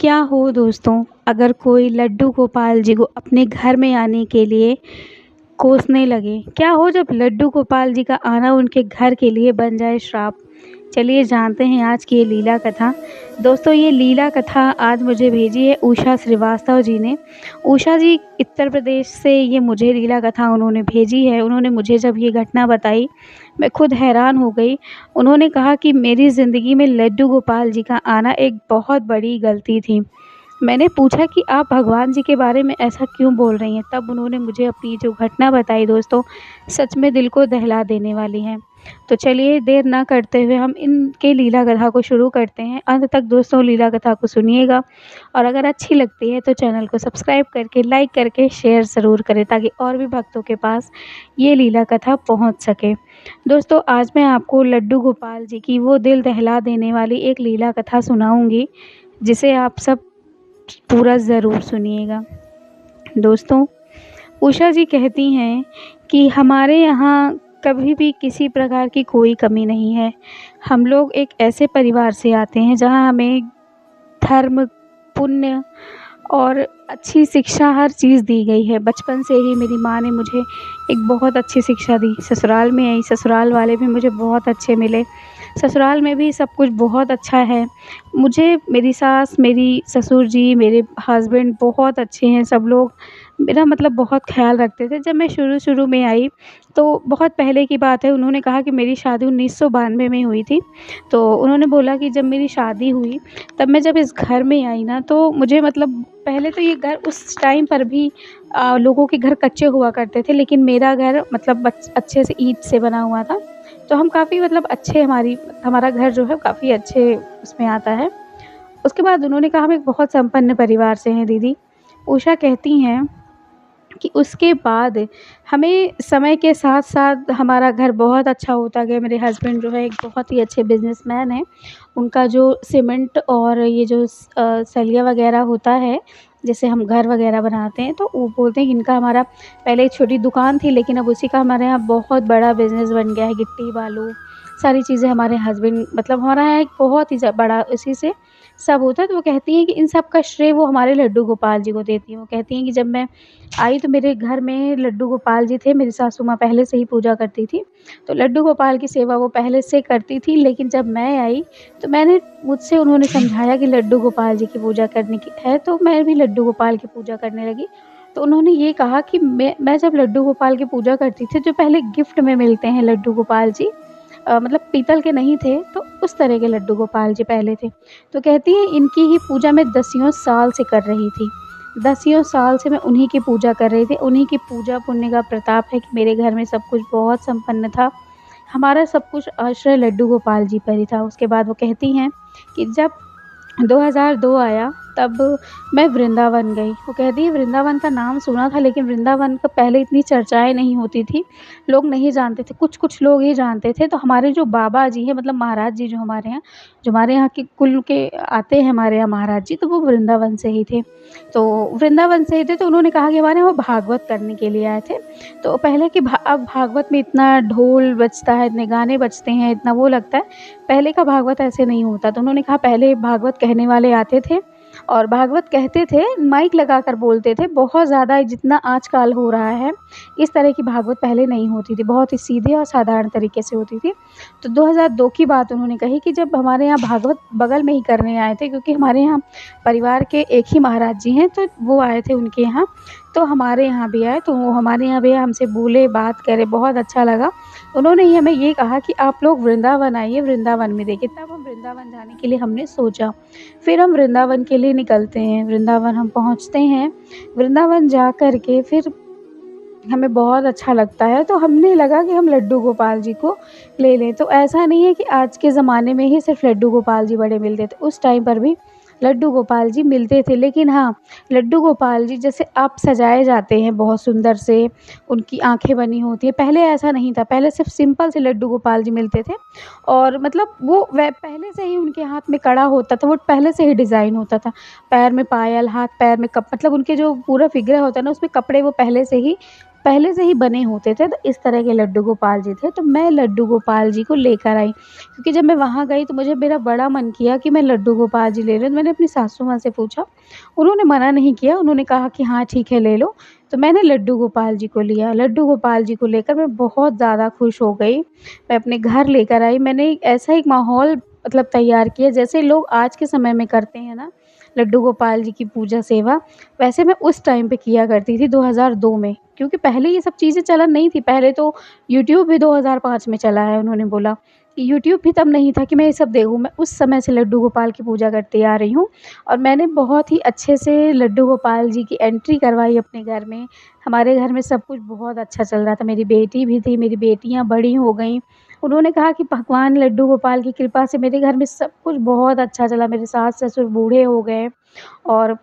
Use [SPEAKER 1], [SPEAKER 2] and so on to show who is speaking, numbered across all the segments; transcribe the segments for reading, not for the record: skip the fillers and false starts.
[SPEAKER 1] क्या हो दोस्तों, अगर कोई लड्डू गोपाल जी को अपने घर में आने के लिए कोसने लगे? क्या हो जब लड्डू गोपाल जी का आना उनके घर के लिए बन जाए श्राप? चलिए जानते हैं आज की ये लीला कथा। दोस्तों, ये लीला कथा आज मुझे भेजी है उषा श्रीवास्तव जी ने। उषा जी उत्तर प्रदेश से ये मुझे लीला कथा उन्होंने भेजी है। उन्होंने मुझे जब ये घटना बताई, मैं खुद हैरान हो गई। उन्होंने कहा कि मेरी ज़िंदगी में लड्डू गोपाल जी का आना एक बहुत बड़ी गलती थी। मैंने पूछा कि आप भगवान जी के बारे में ऐसा क्यों बोल रही हैं? तब उन्होंने मुझे अपनी जो घटना बताई दोस्तों, सच में दिल को दहला देने वाली है। तो चलिए देर ना करते हुए हम इनके लीला कथा को शुरू करते हैं। अंत तक दोस्तों लीला कथा को सुनिएगा और अगर अच्छी लगती है तो चैनल को सब्सक्राइब करके, लाइक करके, शेयर ज़रूर करें ताकि और भी भक्तों के पास ये लीला कथा पहुंच सके। दोस्तों, आज मैं आपको लड्डू गोपाल जी की वो दिल दहला देने वाली एक लीला कथा सुनाऊंगी, जिसे आप सब पूरा ज़रूर सुनिएगा। दोस्तों, उषा जी कहती हैं कि हमारे यहाँ कभी भी किसी प्रकार की कोई कमी नहीं है। हम लोग एक ऐसे परिवार से आते हैं जहाँ हमें धर्म, पुण्य और अच्छी शिक्षा हर चीज़ दी गई है। बचपन से ही मेरी माँ ने मुझे एक बहुत अच्छी शिक्षा दी। ससुराल में आई, ससुराल वाले भी मुझे बहुत अच्छे मिले। ससुराल में भी सब कुछ बहुत अच्छा है। मुझे मेरी सास, मेरी ससुर जी, मेरे हस्बैंड बहुत अच्छे हैं। सब लोग मेरा मतलब बहुत ख़्याल रखते थे। जब मैं शुरू-शुरू में आई, तो बहुत पहले की बात है, उन्होंने कहा कि मेरी शादी 1992 में हुई थी। तो उन्होंने बोला कि जब मेरी शादी हुई, तब मैं जब इस घर में आई ना, तो मुझे मतलब पहले तो ये घर उस टाइम पर भी लोगों के घर कच्चे हुआ करते थे, लेकिन मेरा घर मतलब अच्छे से ईंट से बना हुआ था। तो हम काफ़ी मतलब अच्छे हमारा घर जो है काफ़ी अच्छे उसमें आता है। उसके बाद उन्होंने कहा हम एक बहुत संपन्न परिवार से हैं दीदी। उषा कहती हैं कि उसके बाद हमें समय के साथ-साथ हमारा घर बहुत अच्छा होता गया। मेरे हस्बैंड जो है एक बहुत ही अच्छे बिज़नेसमैन हैं। उनका जो सीमेंट और ये जो सलिया वग़ैरह होता है, जैसे हम घर वग़ैरह बनाते हैं, तो वो बोलते हैं कि इनका हमारा पहले एक छोटी दुकान थी, लेकिन अब उसी का हमारे यहाँ बहुत बड़ा बिज़नेस बन गया है। गिट्टी, बालू, सारी चीज़ें हमारे हस्बैंड मतलब हमारा यहाँ एक बहुत ही बड़ा उसी से सब होता है। तो वो कहती हैं कि इन सब का श्रेय वो हमारे लड्डू गोपाल जी को देती हैं। वो कहती हैं कि जब मैं आई तो मेरे घर में लड्डू गोपाल जी थे। मेरी सासू माँ पहले से ही पूजा करती थी, तो लड्डू गोपाल की सेवा वो पहले से करती थी। लेकिन जब मैं आई तो मुझसे उन्होंने समझाया कि लड्डू गोपाल जी की पूजा करने की है, तो मैं भी लड्डू गोपाल की पूजा करने लगी। तो उन्होंने ये कहा कि मैं जब लड्डू गोपाल की पूजा करती थी, जो पहले गिफ्ट में मिलते हैं लड्डू गोपाल जी, मतलब पीतल के नहीं थे, तो उस तरह के लड्डू गोपाल जी पहले थे। तो कहती हैं इनकी ही पूजा मैं दसियों साल से कर रही थी। दसियों साल से मैं उन्हीं की पूजा कर रही थी। उन्हीं की पूजा पुण्य का प्रताप है कि मेरे घर में सब कुछ बहुत संपन्न था। हमारा सब कुछ आश्रय लड्डू गोपाल जी पर ही था। उसके बाद वो कहती हैं कि जब 2002 आया, तब मैं वृंदावन गई। वो कहती है वृंदावन का नाम सुना था, लेकिन वृंदावन का पहले इतनी चर्चाएँ नहीं होती थी, लोग नहीं जानते थे, कुछ-कुछ लोग ही जानते थे। तो हमारे जो बाबा जी हैं, मतलब महाराज जी जो हमारे यहाँ के कुल के आते हैं हमारे यहाँ महाराज जी, तो वो वृंदावन से ही थे। तो वृंदावन से ही थे, तो उन्होंने कहा कि हमारे यहाँ वो भागवत करने के लिए आए थे। तो पहले कि अब भागवत में इतना ढोल बजता है, इतने गाने बजते हैं, इतना वो लगता है, पहले का भागवत ऐसे नहीं होता। तो उन्होंने कहा पहले भागवत कहने वाले आते थे और भागवत कहते थे, माइक लगाकर बोलते थे, बहुत ज़्यादा जितना आजकल हो रहा है, इस तरह की भागवत पहले नहीं होती थी, बहुत ही सीधे और साधारण तरीके से होती थी। तो 2002 की बात उन्होंने कही कि जब हमारे यहाँ भागवत बगल में ही करने आए थे, क्योंकि हमारे यहाँ परिवार के एक ही महाराज जी हैं, तो वो आए थे उनके यहाँ, तो हमारे यहाँ भी आए, तो वो हमारे यहाँ भी हमसे बोले, बात करे, बहुत अच्छा लगा। उन्होंने ही हमें ये कहा कि आप लोग वृंदावन आइए, वृंदावन में देखिए। तब हम वृंदावन जाने के लिए हमने सोचा। फिर हम वृंदावन के लिए निकलते हैं, वृंदावन हम पहुँचते हैं। वृंदावन जा कर के फिर हमें बहुत अच्छा लगता है, तो हमने लगा कि हम लड्डू गोपाल जी को ले लें। तो ऐसा नहीं है कि आज के ज़माने में ही सिर्फ़ लड्डू गोपाल जी बड़े मिलते थे, उस टाइम पर भी लड्डू गोपाल जी मिलते थे। लेकिन हाँ, लड्डू गोपाल जी जैसे अब सजाए जाते हैं बहुत सुंदर से, उनकी आँखें बनी होती हैं, पहले ऐसा नहीं था। पहले सिर्फ़ सिंपल से लड्डू गोपाल जी मिलते थे और मतलब वो पहले से ही उनके हाथ में कड़ा होता था, वो पहले से ही डिज़ाइन होता था। पैर में पायल, हाथ पैर में मतलब उनके जो पूरा फिगर होता है ना, उसमें कपड़े वो पहले से ही पहले से ही बने होते थे, तो इस तरह के लड्डू गोपाल जी थे। तो मैं लड्डू गोपाल जी को लेकर आई, क्योंकि जब मैं वहाँ गई तो मुझे मेरा बड़ा मन किया कि मैं लड्डू गोपाल जी ले लूँ। तो मैंने अपनी सासू माँ से पूछा, उन्होंने मना नहीं किया, उन्होंने कहा कि हाँ ठीक है ले लो। तो मैंने लड्डू गोपाल जी को लिया। लड्डू गोपाल जी को लेकर मैं बहुत ज़्यादा खुश हो गई। मैं अपने घर लेकर आई। मैंने ऐसा एक माहौल मतलब तैयार किया जैसे लोग आज के समय में करते हैं ना, लड्डू गोपाल जी की पूजा सेवा, वैसे मैं उस टाइम पे किया करती थी 2002 में। क्योंकि पहले ये सब चीज़ें चलन नहीं थी, पहले तो यूट्यूब भी 2005 में चला है। उन्होंने बोला कि यूट्यूब भी तब नहीं था कि मैं ये सब देखूँ। मैं उस समय से लड्डू गोपाल की पूजा करती आ रही हूँ और मैंने बहुत ही अच्छे से लड्डू गोपाल जी की एंट्री करवाई अपने घर में। हमारे घर में सब कुछ बहुत अच्छा चल रहा था। मेरी बेटी भी थी, मेरी बेटियाँ बड़ी हो गईं। उन्होंने कहा कि भगवान लड्डू गोपाल की कृपा से मेरे घर में सब कुछ बहुत अच्छा चला। मेरे सास-ससुर बूढ़े हो गए और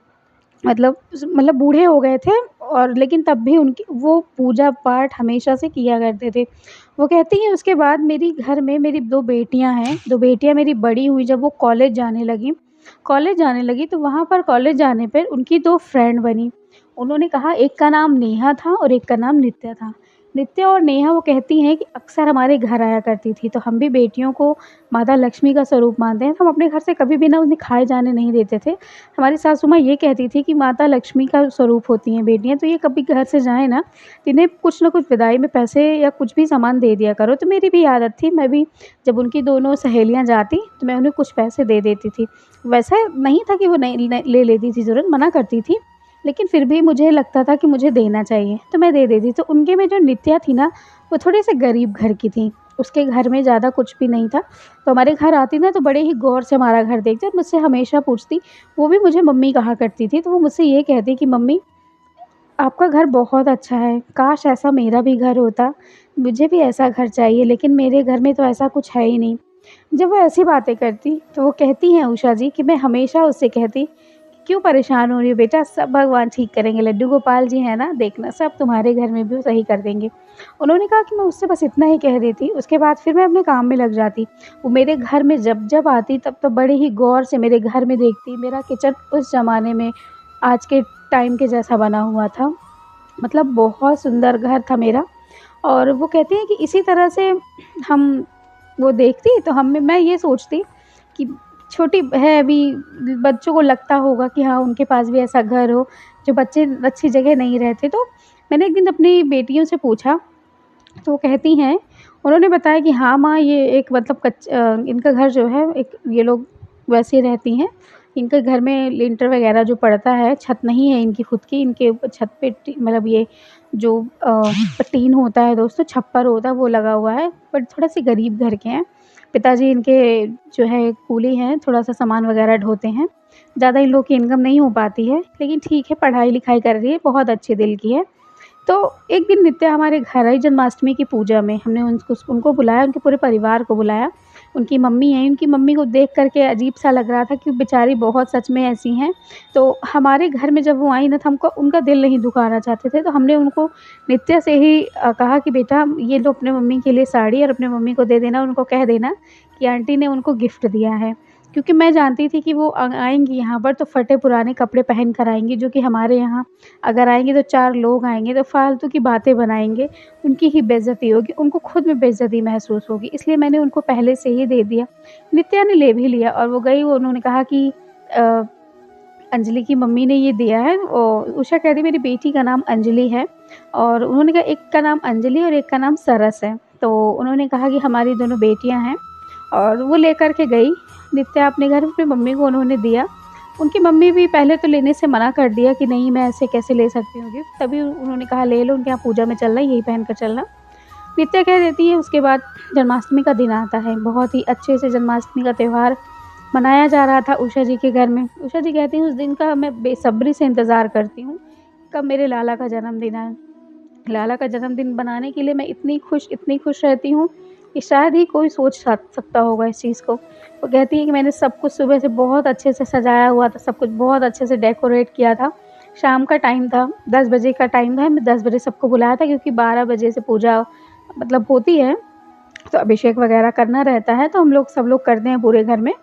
[SPEAKER 1] मतलब बूढ़े हो गए थे, और लेकिन तब भी उनकी वो पूजा पाठ हमेशा से किया करते थे। वो कहती हैं उसके बाद मेरी घर में मेरी 2 बेटियाँ हैं, 2 बेटियाँ मेरी बड़ी हुई जब वो कॉलेज जाने लगी तो वहाँ पर कॉलेज जाने पर उनकी 2 फ्रेंड बनी। उन्होंने कहा, एक का नाम नेहा था और एक का नाम नित्या था। नित्या और नेहा वो कहती हैं कि अक्सर हमारे घर आया करती थी, तो हम भी बेटियों को माता लक्ष्मी का स्वरूप मानते हैं, तो हम अपने घर से कभी भी ना उन्हें खाए जाने नहीं देते थे। हमारी सासू माँ ये कहती थी कि माता लक्ष्मी का स्वरूप होती हैं बेटियाँ, तो ये कभी घर से जाएँ ना, तो इन्हें कुछ न कुछ विदाई में पैसे या कुछ भी सामान दे दिया करो। तो मेरी भी आदत थी, मैं भी जब उनकी दोनों सहेलियाँ जाती, तो मैं उन्हें कुछ पैसे दे देती थी। वैसा नहीं था कि वो नहीं ले लेती थी, ज़रूरत मना करती थी, लेकिन फिर भी मुझे लगता था कि मुझे देना चाहिए, तो मैं दे देती। तो उनके में जो नित्या थी ना, वो थोड़े-से गरीब घर की थी। उसके घर में ज़्यादा कुछ भी नहीं था, तो हमारे घर आती ना तो बड़े ही गौर से हमारा घर देखती और मुझसे हमेशा पूछती। वो भी मुझे मम्मी कहा करती थी, तो वो मुझसे ये कहती कि मम्मी, आपका घर बहुत अच्छा है, काश ऐसा मेरा भी घर होता, मुझे भी ऐसा घर चाहिए, लेकिन मेरे घर में तो ऐसा कुछ है ही नहीं। जब वो ऐसी बातें करती, तो वो कहती हैं उषा जी कि मैं हमेशा उससे कहती, क्यों परेशान हो रही हो बेटा, सब भगवान ठीक करेंगे, लड्डू गोपाल जी हैं ना, देखना सब तुम्हारे घर में भी वो सही कर देंगे। उन्होंने कहा कि मैं उससे बस इतना ही कह देती, उसके बाद फिर मैं अपने काम में लग जाती। वो मेरे घर में जब आती तब तो बड़े ही गौर से मेरे घर में देखती। मेरा किचन उस ज़माने में आज के टाइम के जैसा बना हुआ था, मतलब बहुत सुंदर घर था मेरा। और वो कहती हैं कि इसी तरह से हम वो देखती तो हम मैं ये सोचती कि छोटी है अभी, बच्चों को लगता होगा कि हाँ, उनके पास भी ऐसा घर हो, जो बच्चे अच्छी जगह नहीं रहते। तो मैंने एक दिन अपनी बेटियों से पूछा, तो वो कहती हैं, उन्होंने बताया कि हाँ माँ, ये एक मतलब इनका घर जो है, एक ये लोग वैसे रहती हैं। इनके घर में लिंटर वगैरह जो पड़ता है, छत नहीं है इनकी खुद की, इनके ऊपर छत पे मतलब ये जो टीन होता है दोस्तों, छप्पर होता है वो लगा हुआ है, बट थोड़े-से गरीब घर के हैं। पिताजी इनके जो है कूली हैं, थोड़ा-सा सामान वगैरह ढोते हैं। ज़्यादा इन लोग की इनकम नहीं हो पाती है, लेकिन ठीक है, पढ़ाई-लिखाई कर रही है, बहुत अच्छे दिल की है। तो एक दिन नित्या हमारे घर आई जन्माष्टमी की पूजा में। हमने उनको बुलाया, उनके पूरे परिवार को बुलाया। उनकी मम्मी आई, उनकी मम्मी को देख कर के अजीब-सा लग रहा था कि बेचारी बहुत सच में ऐसी हैं। तो हमारे घर में जब वो आई ना, तो हमको उनका दिल नहीं दुखाना चाहते थे, तो हमने उनको नित्या से ही कहा कि बेटा, ये लो अपने मम्मी के लिए साड़ी और अपने मम्मी को दे देना, उनको कह देना कि आंटी ने उनको गिफ्ट दिया है। क्योंकि मैं जानती थी कि वो आएँगी यहाँ पर तो फटे पुराने कपड़े पहन कर आएँगी, जो कि हमारे यहाँ अगर आएँगी तो 4 लोग आएँगे तो फालतू की बातें बनाएँगे, उनकी ही बेइज़्ज़ती होगी, उनको खुद में बेइज़्ज़ती महसूस होगी, इसलिए मैंने उनको पहले से ही दे दिया। नित्या ने ले भी लिया और वो गई, वो उन्होंने कहा कि अ, अंजलि की मम्मी ने ये दिया है। उषा कहती मेरी बेटी का नाम अंजलि है, और उन्होंने कहा एक का नाम अंजलि और एक का नाम सरस है। तो उन्होंने कहा कि हमारी दोनों बेटियाँ हैं, और वो लेकर के गई नित्या अपने घर, अपनी मम्मी को उन्होंने दिया। उनकी मम्मी भी पहले तो लेने से मना कर दिया कि नहीं, मैं ऐसे कैसे ले सकती हूँ गिफ्ट, तभी उन्होंने कहा ले लो, उनके यहाँ पूजा में चलना है, यही पहन कर चलना। नित्या कह देती है। उसके बाद जन्माष्टमी का दिन आता है, बहुत ही अच्छे से जन्माष्टमी का त्यौहार मनाया जा रहा था उषा जी के घर में। उषा जी कहती हैं उस दिन का मैं बेसब्री से इंतज़ार करती हूँ, कब मेरे लाला का जन्मदिन आए। लाला का जन्मदिन बनाने के लिए मैं इतनी खुश रहती हूँ कि शायद ही कोई सोच सकता होगा इस चीज़ को। वो कहती है कि मैंने सब कुछ सुबह से बहुत अच्छे से सजाया हुआ था, सब कुछ बहुत अच्छे से डेकोरेट किया था। शाम का टाइम था, 10 बजे का टाइम था, मैं 10 बजे सबको बुलाया था, क्योंकि 12 बजे से पूजा मतलब होती है, तो अभिषेक वगैरह करना रहता है, तो हम लोग सब लोग करते हैं पूरे घर में।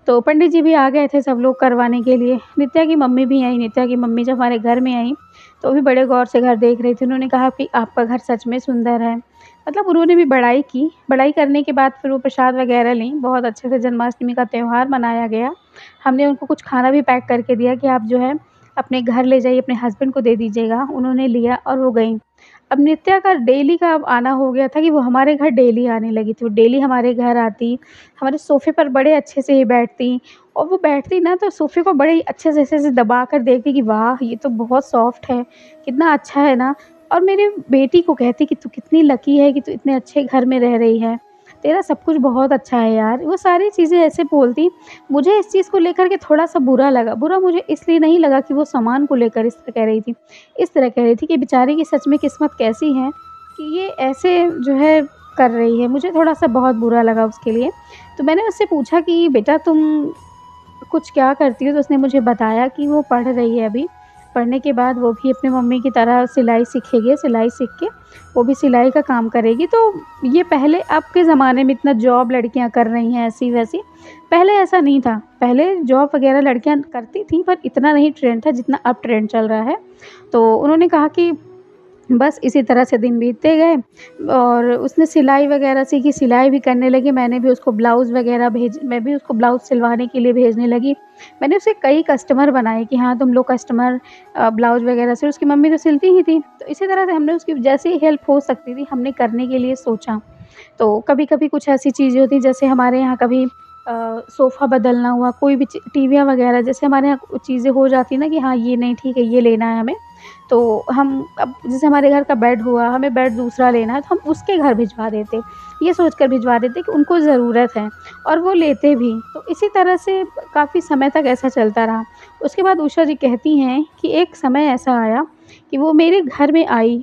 [SPEAKER 1] तो पंडित जी भी आ गए थे सब लोग करवाने के लिए। नित्या की मम्मी भी आई। नित्या की मम्मी जब हमारे घर में आई, तो वो भी बड़े गौर से घर देख रही थी। उन्होंने कहा कि आपका घर सच में सुंदर है। मतलब उन्होंने भी बड़ाई की। बड़ाई करने के बाद फिर वो प्रसाद वग़ैरह लीं। बहुत अच्छे से जन्माष्टमी का त्योहार मनाया गया। हमने उनको कुछ खाना भी पैक करके दिया कि आप जो है अपने घर ले जाइए, अपने हस्बैंड को दे दीजिएगा। उन्होंने लिया और वो गईं। अब नित्या का डेली का अब आना हो गया था कि वो हमारे घर डेली आने लगी थी। वो डेली हमारे घर आती, हमारे सोफ़े पर बड़े अच्छे से ही बैठती और वो बैठती ना तो सोफ़े को बड़े ही अच्छे से ऐसे-ऐसे दबा कर देखती कि वाह! ये तो बहुत सॉफ्ट है, कितना अच्छा है ना। और मेरी बेटी को कहती कि तू कितनी लकी है कि तू इतने अच्छे घर में रह रही है। तेरा सब कुछ बहुत अच्छा है यार। वो सारी चीज़ें ऐसे बोलती। मुझे इस चीज़ को लेकर के थोड़ा-सा बुरा लगा। बुरा मुझे इसलिए नहीं लगा कि वो सामान को लेकर इस तरह कह रही थी। इस तरह कह रही थी कि बेचारी की सच में किस्मत कैसी है कि ये ऐसे जो है कर रही है। मुझे थोड़ा-सा बहुत बुरा लगा उसके लिए। तो मैंने उससे पूछा कि बेटा तुम कुछ क्या करती हो? तो उसने मुझे बताया कि वो पढ़ रही है अभी। पढ़ने के बाद वो भी अपनी मम्मी की तरह सिलाई सीखेगी, सिलाई सीख के वो भी सिलाई का काम करेगी। तो ये पहले अब के ज़माने में इतना जॉब लड़कियाँ कर रही हैं ऐसी-वैसी, पहले ऐसा नहीं था। पहले जॉब वग़ैरह लड़कियाँ करती थीं पर इतना नहीं ट्रेंड था जितना अब ट्रेंड चल रहा है। तो उन्होंने कहा कि बस इसी तरह से दिन बीतते गए और उसने सिलाई वग़ैरह सीखी, सिलाई भी करने लगी। मैंने भी उसको ब्लाउज़ वग़ैरह भेज मैं भी उसको ब्लाउज़ सिलवाने के लिए भेजने लगी। मैंने उसे कई कस्टमर बनाए कि हाँ, तुम लोग कस्टमर ब्लाउज़ वग़ैरह सिलो। उसकी मम्मी तो सिलती ही थी। तो इसी तरह से हमने उसकी जैसे ही हेल्प हो सकती थी, हमने करने के लिए सोचा। तो कभी-कभी कुछ ऐसी चीज़ें होती हैं जैसे हमारे यहाँ कभी सोफ़ा बदलना हुआ, कोई भी टीवियाँ वग़ैरह जैसे हमारे यहाँ चीज़ें हो जाती हैं ना कि हाँ, ये नहीं ठीक है, ये लेना है हमें। तो हम अब जैसे हमारे घर का बेड हुआ, हमें बेड दूसरा लेना है तो हम उसके घर भिजवा देते। ये सोचकर भिजवा देते कि उनको ज़रूरत है और वो लेते भी। तो इसी तरह से काफ़ी समय तक ऐसा चलता रहा। उसके बाद उषा जी कहती हैं कि एक समय ऐसा आया कि वो मेरे घर में आई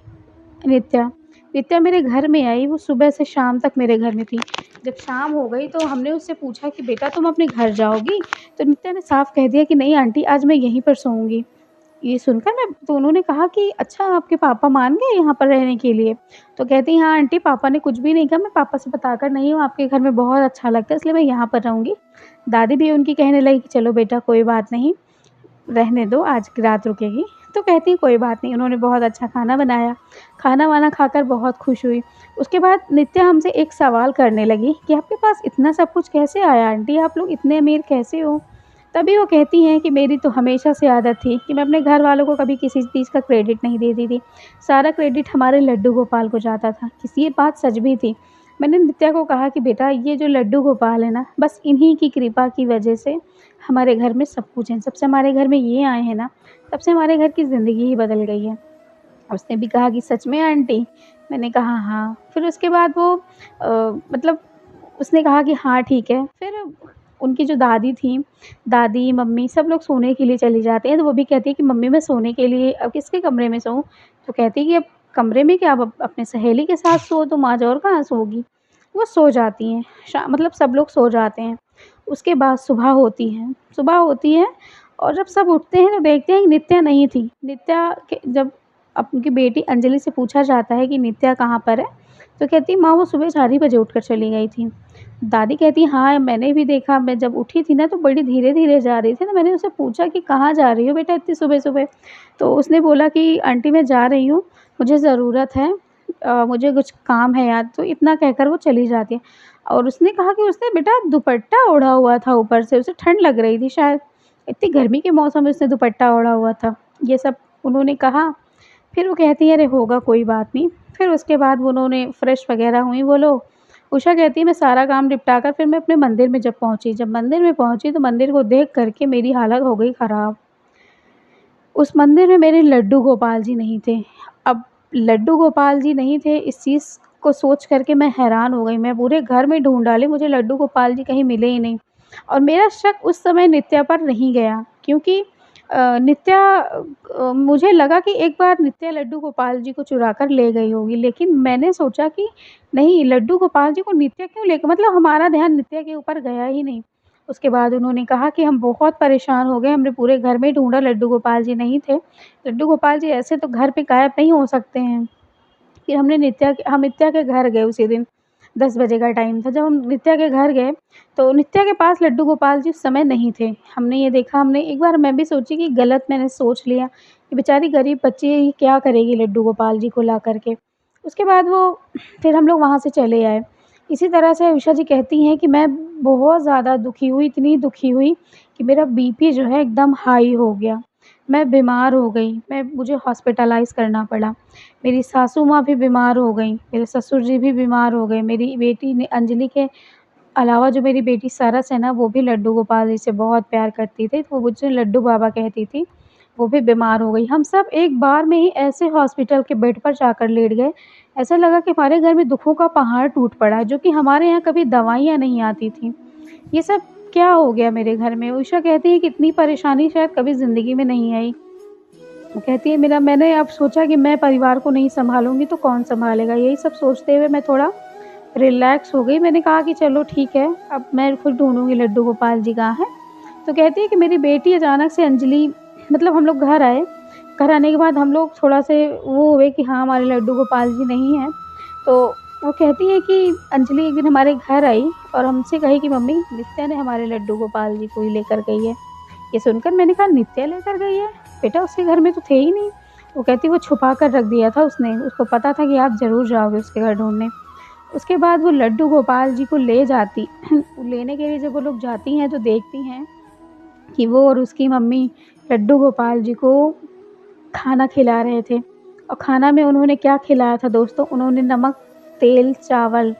[SPEAKER 1] नित्या। नित्या मेरे घर में आई, वो सुबह से शाम तक मेरे घर में थी। जब शाम हो गई तो हमने उससे पूछा कि बेटा तुम अपने घर जाओगी? तो नित्या ने साफ कह दिया कि नहीं आंटी आज मैं यहीं पर सोऊँगी। ये सुनकर मैं तो उन्होंने कहा कि अच्छा आपके पापा मान गए यहाँ पर रहने के लिए? तो कहती हाँ आंटी पापा ने कुछ भी नहीं कहा, मैं पापा से बताकर नहीं हूँ, आपके घर में बहुत अच्छा लगता है इसलिए मैं यहाँ पर रहूँगी। दादी भी उनकी कहने लगी कि चलो बेटा कोई बात नहीं, रहने दो आज की रात रुकेगी। तो कहती कोई बात नहीं, उन्होंने बहुत अच्छा खाना बनाया। खाना-वाना खाकर बहुत खुश हुई। उसके बाद नित्या हमसे एक सवाल करने लगी कि आपके पास इतना सब कुछ कैसे आया आंटी? आप लोग इतने अमीर कैसे हो? तभी वो कहती हैं कि मेरी तो हमेशा से आदत थी कि मैं अपने घर वालों को कभी किसी चीज़ का क्रेडिट नहीं देती थी। सारा क्रेडिट हमारे लड्डू गोपाल को जाता था। किसी ये बात सच भी थी। मैंने नित्या को कहा कि बेटा ये जो लड्डू गोपाल है ना, बस इन्हीं की कृपा की वजह से हमारे घर में सब कुछ है। जब से हमारे घर में ये आए हैं ना, तब से हमारे घर की ज़िंदगी ही बदल गई है। उसने भी कहा कि सच में आंटी? मैंने कहा हाँ। फिर उसके बाद वो मतलब उसने कहा कि हाँ ठीक है। फिर उनकी जो दादी थीं, दादी, मम्मी सब लोग सोने के लिए चली जाते हैं, तो वो भी कहती है कि मम्मी मैं सोने के लिए अब किसके कमरे में सोऊँ? तो कहती है कि अब कमरे में क्या, अब अपने सहेली के साथ सो तुम आज और कहाँ सोओगी? वो सो जाती हैं। मतलब सब लोग सो जाते हैं। उसके बाद सुबह होती है और जब सब उठते हैं तो देखते हैं कि नित्या नहीं थी। नित्या के जब अब उनकी बेटी अंजलि से पूछा जाता है कि नित्या कहाँ पर है? तो कहती है माँ वो सुबह 4 ही बजे उठकर चली गई थी। दादी कहती है हाँ, मैंने भी देखा, मैं जब उठी थी ना तो बड़ी धीरे-धीरे जा रही थी, तो मैंने उससे पूछा कि कहाँ जा रही हो बेटा इतनी सुबह-सुबह? तो उसने बोला कि आंटी मैं जा रही हूँ, मुझे ज़रूरत है, मुझे कुछ काम है यार, तो इतना कहकर वो चली जाती है। और उसने कहा कि उसने बेटा दुपट्टा ओढ़ा हुआ था ऊपर से, उसे ठंड लग रही थी शायद, इतनी गर्मी के मौसम में उसने दुपट्टा ओढ़ा हुआ था। ये सब उन्होंने कहा। फिर वो कहती है अरे होगा कोई बात नहीं। फिर उसके बाद वो उन्होंने फ्रेश वगैरह हुई वो लोग। उषा कहती है मैं सारा काम निपटा कर फिर मैं अपने मंदिर में जब पहुँची, जब मंदिर में पहुँची तो मंदिर को देख कर के मेरी हालत हो गई ख़राब। उस मंदिर में मेरे लड्डू गोपाल जी नहीं थे। अब लड्डू गोपाल जी नहीं थे, इस चीज़ को सोच कर के मैं हैरान हो गई। मैं पूरे घर में ढूँढ डाली, मुझे लड्डू गोपाल जी कहीं मिले ही नहीं। और मेरा शक उस समय नित्या पर नहीं गया क्योंकि नित्या मुझे लगा कि एक बार नित्या लड्डू गोपाल जी को चुरा कर ले गई होगी, लेकिन मैंने सोचा कि नहीं, लड्डू गोपाल जी को नित्या क्यों ले, मतलब हमारा ध्यान नित्या के ऊपर गया ही नहीं। उसके बाद उन्होंने कहा कि हम बहुत परेशान हो गए, हमने पूरे घर में ढूँढा, लड्डू गोपाल जी नहीं थे। लड्डू गोपाल जी ऐसे तो घर पे गायब नहीं हो सकते हैं। फिर हम नित्या के घर गए उसी दिन। 10 बजे का टाइम था। जब हम नित्या के घर गए, तो नित्या के पास लड्डू गोपाल जी उस समय नहीं थे। हमने ये देखा, हमने एक बार मैं भी सोची कि गलत मैंने सोच लिया कि बेचारी गरीब बच्ची है, ये क्या करेगी लड्डू गोपाल जी को ला कर के। उसके बाद वो फिर हम लोग वहाँ से चले आए। इसी तरह से उषा जी कहती हैं कि मैं बहुत ज़्यादा दुखी हुई, इतनी दुखी हुई कि मेरा बीपी जो है एकदम हाई हो गया। मैं बीमार हो गई, मुझे हॉस्पिटलाइज़ करना पड़ा। मेरी सासू माँ भी बीमार हो गईं, मेरे ससुर जी भी बीमार हो गए। मेरी बेटी ने अंजलि के अलावा जो मेरी बेटी सरस है ना, वो भी लड्डू गोपाल जी से बहुत प्यार करती थी, तो वो मुझे लड्डू बाबा कहती थी, वो भी बीमार हो गई। हम सब एक बार में ही ऐसे हॉस्पिटल के बेड पर जाकर लेट गए, ऐसा लगा कि हमारे घर में दुखों का पहाड़ टूट पड़ा है, जो कि हमारे यहाँ कभी दवाइयाँ नहीं आती थीं। ये सब क्या हो गया मेरे घर में? उषा कहती है कि इतनी परेशानी शायद कभी ज़िंदगी में नहीं आई। वो कहती है मेरा मैंने अब सोचा कि मैं परिवार को नहीं सँभालूँगी तो कौन सँभालेगा? यही सब सोचते हुए मैं थोड़ा रिलैक्स हो गई। मैंने कहा कि चलो ठीक है, अब मैं खुद ढूँढूँगी लड्डू गोपाल जी कहाँ हैं। तो कहती है कि मेरी बेटी अचानक से अंजलि, मतलब हम लोग घर आए। घर आने के बाद हम लोग थोड़ा-से वो हुए कि हाँ, हमारे लड्डू गोपाल जी नहीं हैं। तो वो कहती है कि अंजलि एक दिन हमारे घर आई और हमसे कही कि मम्मी, नित्या ने हमारे लड्डू गोपाल जी को ही लेकर गई है। ये सुनकर मैंने कहा नित्या लेकर गई है? बेटा उसके घर में तो थे ही नहीं। वो कहती वो छुपा कर रख दिया था उसने, उसको पता था कि आप ज़रूर जाओगे उसके घर ढूँढने। उसके बाद वो लड्डू गोपाल जी को ले जाती लेने के लिए जब वो लोग जाती हैं तो देखती हैं कि वो और उसकी मम्मी लड्डू गोपाल जी को खाना खिला रहे थे। और खाना में उन्होंने क्या खिलाया था दोस्तों, उन्होंने नमक, तेल, चावल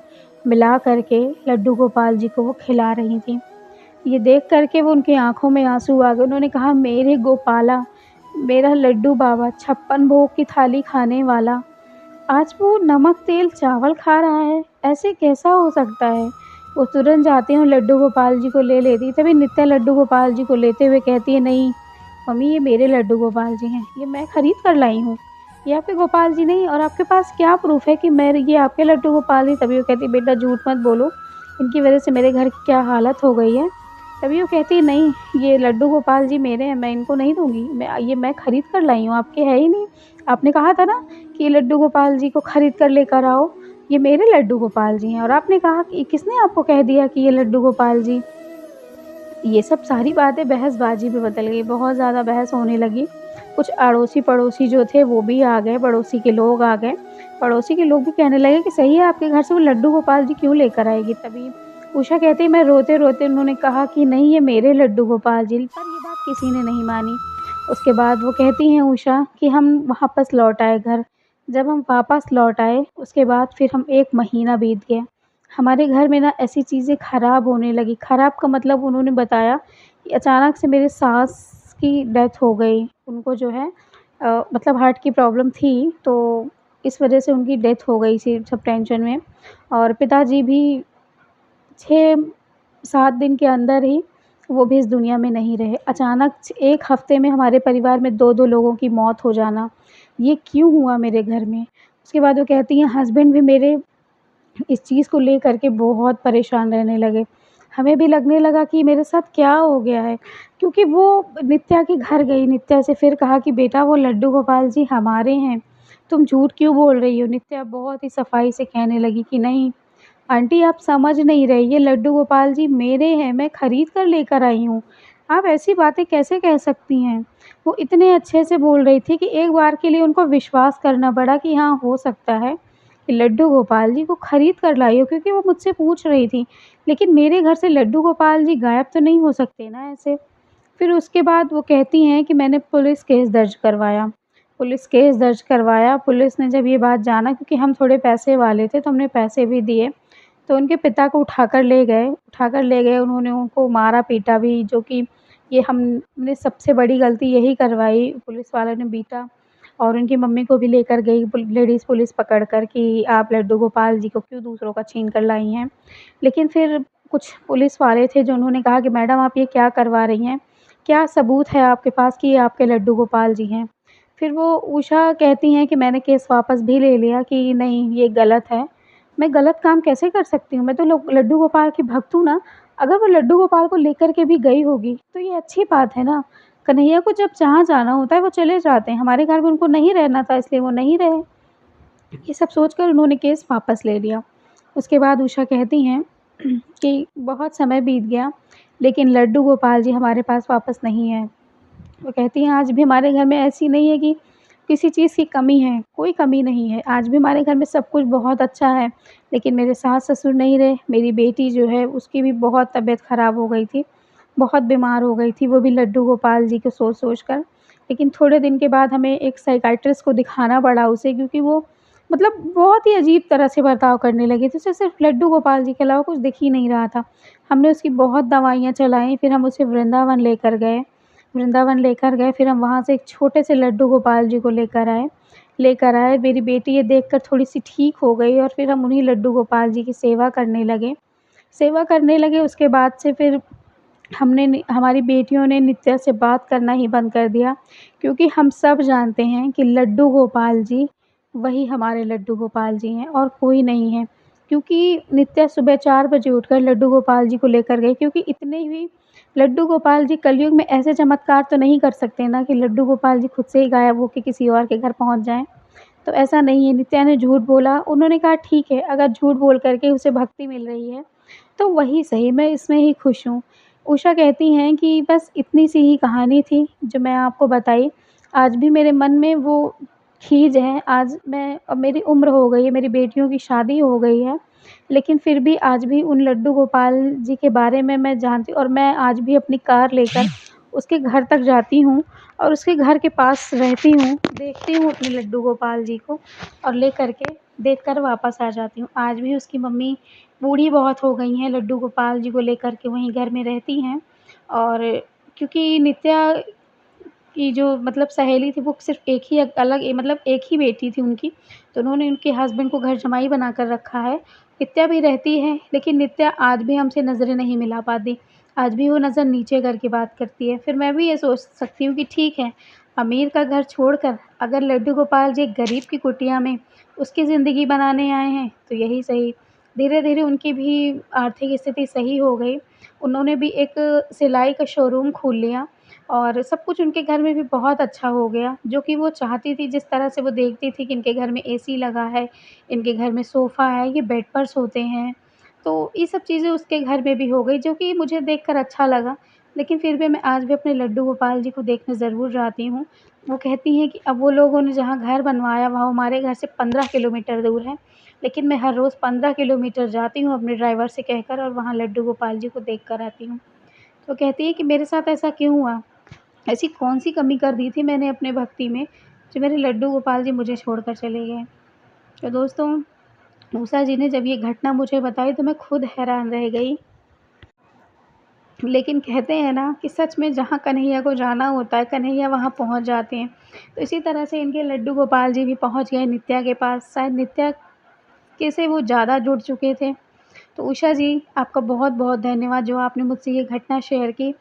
[SPEAKER 1] मिला कर के लड्डू गोपाल जी को वो खिला रही थीं। ये देख कर के वो उनकी आँखों में आँसू आ गए। उन्होंने कहा मेरे गोपाला, मेरा लड्डू बाबा 56 भोग की थाली खाने वाला, आज वो नमक, तेल, चावल खा रहा है, ऐसे कैसा हो सकता है? वो तुरंत जाती हैं और लड्डू गोपाल जी को ले लेती। तभी नित्या लड्डू गोपाल जी को लेते हुए कहती है नहीं मम्मी, ये मेरे लड्डू गोपाल जी हैं, ये मैं खरीद कर लाई हूँ, ये आपके गोपाल जी नहीं। और आपके पास क्या प्रूफ़ है कि मैं ये आपके लड्डू गोपाल जी? तभी वो कहती है बेटा झूठ मत बोलो, इनकी वजह से मेरे घर की क्या हालत हो गई है। तभी वो कहती है नहीं, ये लड्डू गोपाल जी मेरे हैं, मैं इनको नहीं दूँगी, मैं खरीद कर लाई हूँ, आपके है ही नहीं। आपने कहा था ना कि ये लड्डू गोपाल जी को खरीद कर लेकर आओ, ये मेरे लड्डू गोपाल जी हैं। और आपने कहा कि किसने आपको कह दिया कि ये लड्डू गोपाल जी? ये सब सारी बातें बहसबाजी में बदल गई, बहुत ज़्यादा बहस होने लगी। कुछ अड़ोसी-पड़ोसी जो थे वो भी आ गए, पड़ोसी के लोग आ गए। पड़ोसी के लोग भी कहने लगे कि सही है, आपके घर से वो लड्डू गोपाल जी क्यों लेकर आएगी? तभी उषा कहती है मैं रोते-रोते उन्होंने कहा कि नहीं, ये मेरे लड्डू गोपाल जी, पर ये बात किसी ने नहीं मानी। उसके बाद वो कहती हैं उषा कि हम वापस लौट आए घर। जब हम वापस लौट आए उसके बाद फिर हम 1 महीना बीत गया। हमारे घर में ना ऐसी चीज़ें ख़राब होने लगी। ख़राब का मतलब उन्होंने बताया कि अचानक से मेरे सास की डेथ हो गई। उनको जो है मतलब हार्ट की प्रॉब्लम थी, तो इस वजह से उनकी डेथ हो गई थी सब टेंशन में। और पिताजी भी 6-7 दिन के अंदर ही वो भी इस दुनिया में नहीं रहे। अचानक 1 हफ़्ते में हमारे परिवार में 2-2 लोगों की मौत हो जाना, ये क्यों हुआ मेरे घर में? उसके बाद वो कहती हैं हस्बैंड भी मेरे इस चीज़ को लेकर के बहुत परेशान रहने लगे। हमें भी लगने लगा कि मेरे साथ क्या हो गया है? क्योंकि वो नित्या के घर गई, नित्या से फिर कहा कि बेटा वो लड्डू गोपाल जी हमारे हैं, तुम झूठ क्यों बोल रही हो? नित्या बहुत ही सफाई से कहने लगी कि नहीं आंटी, आप समझ नहीं रही, ये लड्डू गोपाल जी मेरे हैं, मैं खरीद कर लेकर आई हूँ। आप ऐसी बातें कैसे कह सकती हैं? वो इतने अच्छे से बोल रही थी कि एक बार के लिए उनको विश्वास करना पड़ा कि हाँ, हो सकता है कि लड्डू गोपाल जी को खरीद कर लाई हो, क्योंकि वो मुझसे पूछ रही थी। लेकिन मेरे घर से लड्डू गोपाल जी गायब तो नहीं हो सकते ना ऐसे। फिर उसके बाद वो कहती हैं कि मैंने पुलिस केस दर्ज करवाया। पुलिस केस दर्ज करवाया, पुलिस ने जब ये बात जाना, क्योंकि हम थोड़े पैसे वाले थे तो हमने पैसे भी दिए, तो उनके पिता को उठाकर ले गए, उन्होंने उनको मारा-पीटा भी, जो कि ये हमने सबसे बड़ी गलती यही करवाई, पुलिस वालों ने पीटा। और उनकी मम्मी को भी लेकर गई लेडीज़ पुलिस पकड़ कर कि आप लड्डू गोपाल जी को क्यों दूसरों का छीन कर लाई हैं। लेकिन फिर कुछ पुलिस वाले थे जो उन्होंने कहा कि मैडम आप ये क्या करवा रही हैं? क्या सबूत है आपके पास कि ये आपके लड्डू गोपाल जी हैं? फिर वो उषा कहती हैं कि मैंने केस वापस भी ले लिया कि नहीं, ये गलत है। मैं गलत काम कैसे कर सकती हूँ? मैं तो लो लड्डू गोपाल की भक्त हूँ ना। अगर वो लड्डू गोपाल को लेकर के भी गई होगी, तो ये अच्छी बात है ना। कन्हैया को जब जहाँ जाना होता है वो चले जाते हैं, हमारे घर में उनको नहीं रहना था इसलिए वो नहीं रहे। ये सब सोचकर उन्होंने केस वापस ले लिया। उसके बाद उषा कहती हैं कि बहुत समय बीत गया, लेकिन लड्डू गोपाल जी हमारे पास वापस नहीं आए। वो कहती हैं आज भी हमारे घर में ऐसी नहीं है कि किसी चीज़ की कमी है, कोई कमी नहीं है। आज भी हमारे घर में सब कुछ बहुत अच्छा है, लेकिन मेरे सास-ससुर नहीं रहे। मेरी बेटी जो है उसकी भी बहुत तबीयत ख़राब हो गई थी, बहुत बीमार हो गई थी, वो भी लड्डू गोपाल जी को सोच-सोच कर। लेकिन थोड़े दिन के बाद हमें एक साइकियाट्रिस्ट को दिखाना पड़ा उसे, क्योंकि वो मतलब बहुत ही अजीब तरह से बर्ताव करने लगे थे। उसे सिर्फ़ लड्डू गोपाल जी के अलावा कुछ दिख ही नहीं रहा था। हमने उसकी बहुत दवाइयाँ चलाई, फिर हम उसे वृंदावन लेकर गए। फिर हम वहाँ से एक छोटे से लड्डू गोपाल जी को लेकर आए। मेरी बेटी ये देखकर थोड़ी-सी ठीक हो गई और फिर हम उन्हीं लड्डू गोपाल जी की सेवा करने लगे। उसके बाद से फिर हमारी बेटियों ने नित्या से बात करना ही बंद कर दिया, क्योंकि हम सब जानते हैं कि लड्डू गोपाल जी वही हमारे लड्डू गोपाल जी हैं और कोई नहीं है। क्योंकि नित्या सुबह 4 बजे उठकर लड्डू गोपाल जी को लेकर गई, क्योंकि इतने ही लड्डू गोपाल जी कलयुग में ऐसे चमत्कार तो नहीं कर सकते ना कि लड्डू गोपाल जी खुद से ही गायब होके किसी और के घर पहुँच जाएँ। तो ऐसा नहीं है, नित्या ने झूठ बोला। उन्होंने कहा ठीक है, अगर झूठ बोल कर के उसे भक्ति मिल रही है, तो वही सही, मैं इसमें ही खुश हूँ। उषा कहती हैं कि बस इतनी सी ही कहानी थी जो मैं आपको बताई। आज भी मेरे मन में वो खीज है। आज मैं अब मेरी उम्र हो गई है, मेरी बेटियों की शादी हो गई है, लेकिन फिर भी आज भी उन लड्डू गोपाल जी के बारे में मैं जानती हूँ और मैं आज भी अपनी कार लेकर उसके घर तक जाती हूँ और उसके घर के पास रहती हूँ, देखती हूँ अपने लड्डू गोपाल जी को और लेकर के देखकर वापस आ जाती हूँ। आज भी उसकी मम्मी बूढ़ी बहुत हो गई हैं, लड्डू गोपाल जी को लेकर के वहीं घर में रहती हैं। और क्योंकि नित्या की जो मतलब सहेली थी, वो सिर्फ़ एक ही अलग मतलब एक ही बेटी थी उनकी, तो उन्होंने उनके हस्बैंड को घर जमाई बनाकर रखा है। नित्या भी रहती है, लेकिन नित्या आज भी हमसे नज़रें नहीं मिला पाती। आज भी वो नज़र नीचे करके बात करती है। फिर मैं भी ये सोच सकती हूँ कि ठीक है, अमीर का घर छोड़कर अगर लड्डू गोपाल जी एक गरीब की कुटिया में उसकी ज़िंदगी बनाने आए हैं, तो यही सही। धीरे-धीरे उनकी भी आर्थिक स्थिति सही हो गई। उन्होंने भी एक सिलाई का शोरूम खोल लिया और सब कुछ उनके घर में भी बहुत अच्छा हो गया, जो कि वो चाहती थी। जिस तरह से वो देखती थी कि इनके घर में एसी लगा है, इनके घर में सोफ़ा है, ये बेड पर सोते हैं, तो ये सब चीज़ें उसके घर में भी हो गई, जो कि मुझे देखकर अच्छा लगा। लेकिन फिर भी मैं आज भी अपने लड्डू गोपाल जी को देखने ज़रूर जाती हूँ। वो कहती हैं कि अब वो लोगों ने जहाँ घर बनवाया, वहाँ हमारे घर से 15 किलोमीटर दूर है, लेकिन मैं हर रोज़ 15 किलोमीटर जाती हूँ अपने ड्राइवर से कहकर और वहाँ लड्डू गोपाल जी को देख कर आती हूँ। तो कहती हैं कि मेरे साथ ऐसा क्यों हुआ? ऐसी कौन-सी कमी कर दी थी मैंने अपने भक्ति में, जो मेरे लड्डू गोपाल जी मुझे छोड़कर चले गए। तो दोस्तों, उषा जी ने जब ये घटना मुझे बताई तो मैं खुद हैरान रह गई। लेकिन कहते हैं ना कि सच में जहाँ कन्हैया को जाना होता है, कन्हैया वहाँ पहुँच जाते हैं। तो इसी तरह से इनके लड्डू गोपाल जी भी पहुँच गए नित्या के पास। शायद नित्या के से वो ज़्यादा जुड़ चुके थे। तो उषा जी, आपका बहुत-बहुत धन्यवाद जो आपने मुझसे ये घटना शेयर की।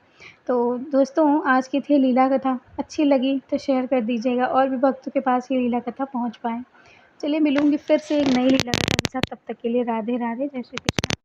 [SPEAKER 1] तो दोस्तों, आज की थी लीला कथा, अच्छी लगी तो शेयर कर दीजिएगा और भी भक्तों के पास ये लीला कथा पहुँच पाए। चलिए मिलूँगी फिर से एक नई लीला कथा के साथ, तब तक के लिए राधे राधे, जय श्री कृष्ण।